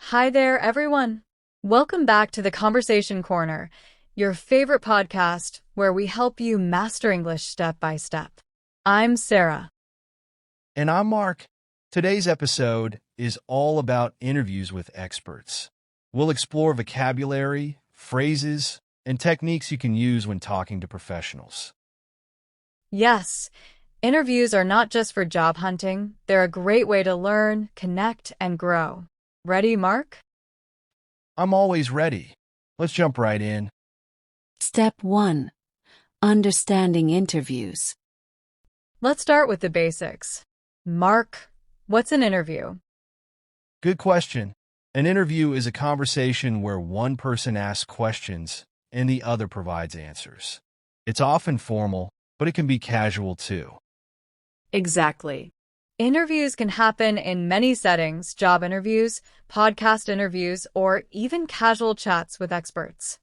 Hi there, everyone. Welcome back to the Conversation Corner, your favorite podcast where we help you master English step by step. I'm Sarah. And I'm Mark. Today's episode is all about interviews with experts. We'll explore vocabulary, phrases, and techniques you can use when talking to professionals. Yes, interviews are not just for job hunting, they're a great way to learn, connect, and grow. Ready, Mark? I'm always ready. Let's jump right in. Step 1. Understanding interviews. Let's start with the basics. Mark, what's an interview? Good question. An interview is a conversation where one person asks questions and the other provides answers. It's often formal, but it can be casual too. Exactly. Interviews can happen in many settings: job interviews, podcast interviews, or even casual chats with experts.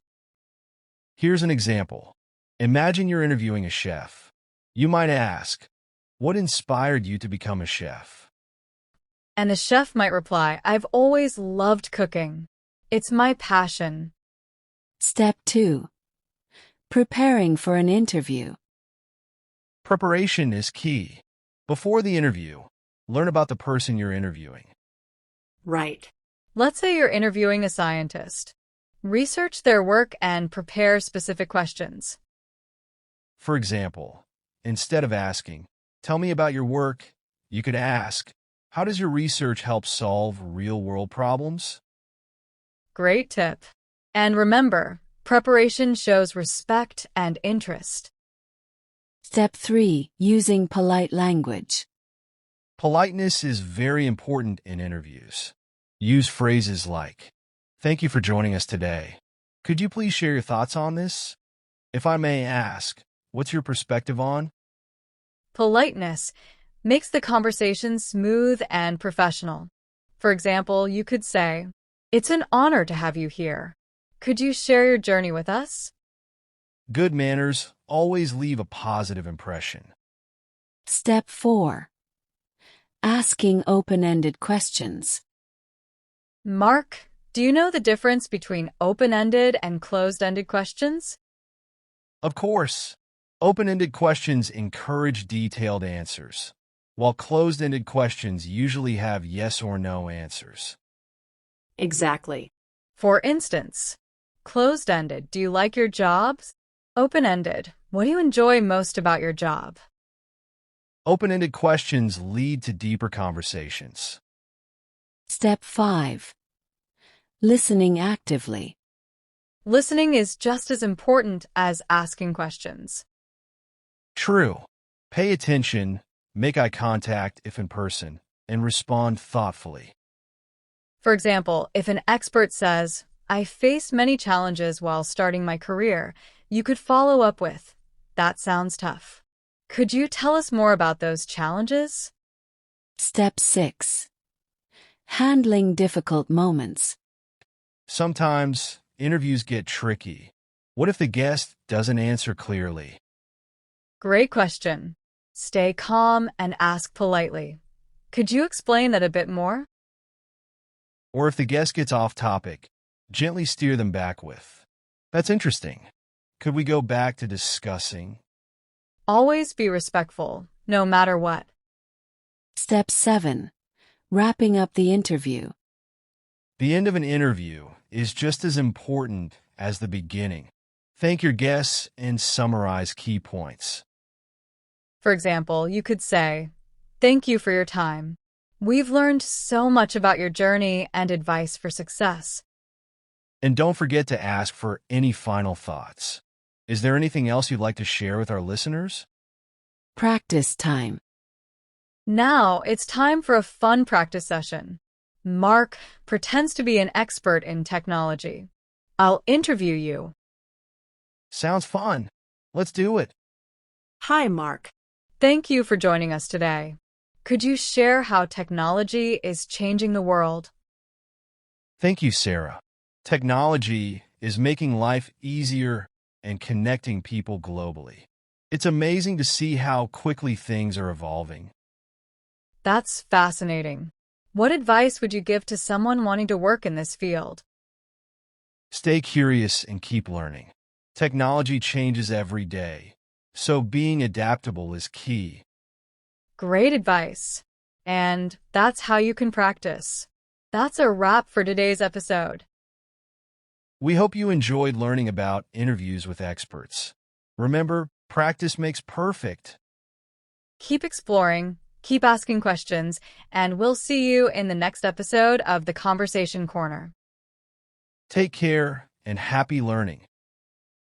Here's an example. Imagine you're interviewing a chef. You might ask, "What inspired you to become a chef?" And a chef might reply, "I've always loved cooking. It's my passion." Step 2. Preparing for an interview. Preparation is key. Before the interview, learn about the person you're interviewing. Right. Let's say you're interviewing a scientist. Research their work and prepare specific questions. For example, instead of asking, "Tell me about your work," you could ask, "How does your research help solve real-world problems?" Great tip. And remember, preparation shows respect and interest. Step 3. Using polite language. Politeness is very important in interviews. Use phrases like, "Thank you for joining us today. Could you please share your thoughts on this? If I may ask, what's your perspective on?" Politeness makes the conversation smooth and professional. For example, you could say, "It's an honor to have you here. Could you share your journey with us?" Good manners always leave a positive impression. Step 4. Asking open-ended questions. Mark, do you know the difference between open-ended and closed-ended questions? Of course, open-ended questions encourage detailed answers, while closed-ended questions usually have yes or no answers. Exactly. For instance, closed-ended, "Do you like your job?" Open-ended, "What do you enjoy most about your job?" Open-ended questions lead to deeper conversations. Step 5. Listening actively. Listening is just as important as asking questions. True. Pay attention, make eye contact if in person, and respond thoughtfully. For example, if an expert says, "I faced many challenges while starting my career," you could follow up with, "That sounds tough. Could you tell us more about those challenges?" Step 6. Handling difficult moments. Sometimes, interviews get tricky. What if the guest doesn't answer clearly? Great question. Stay calm and ask politely, "Could you explain that a bit more?" Or if the guest gets off topic, gently steer them back with, "That's interesting. Could we go back to discussing?" Always be respectful, no matter what. Step 7. Wrapping up the interview. The end of an interview is just as important as the beginning. Thank your guests and summarize key points. For example, you could say, "Thank you for your time. We've learned so much about your journey and advice for success." And don't forget to ask for any final thoughts. Is there anything else you'd like to share with our listeners? Practice time. Now it's time for a fun practice session. Mark pretends to be an expert in technology. I'll interview you. Sounds fun. Let's do it. Hi, Mark. Thank you for joining us today. Could you share how technology is changing the world? Thank you, Sarah. Technology is making life easier and connecting people globally. It's amazing to see how quickly things are evolving. That's fascinating. What advice would you give to someone wanting to work in this field? Stay curious and keep learning. Technology changes every day, so being adaptable is key. Great advice. And that's how you can practice. That's a wrap for today's episode. We hope you enjoyed learning about interviews with experts. Remember, practice makes perfect. Keep exploring, keep asking questions, and we'll see you in the next episode of The Conversation Corner. Take care and happy learning.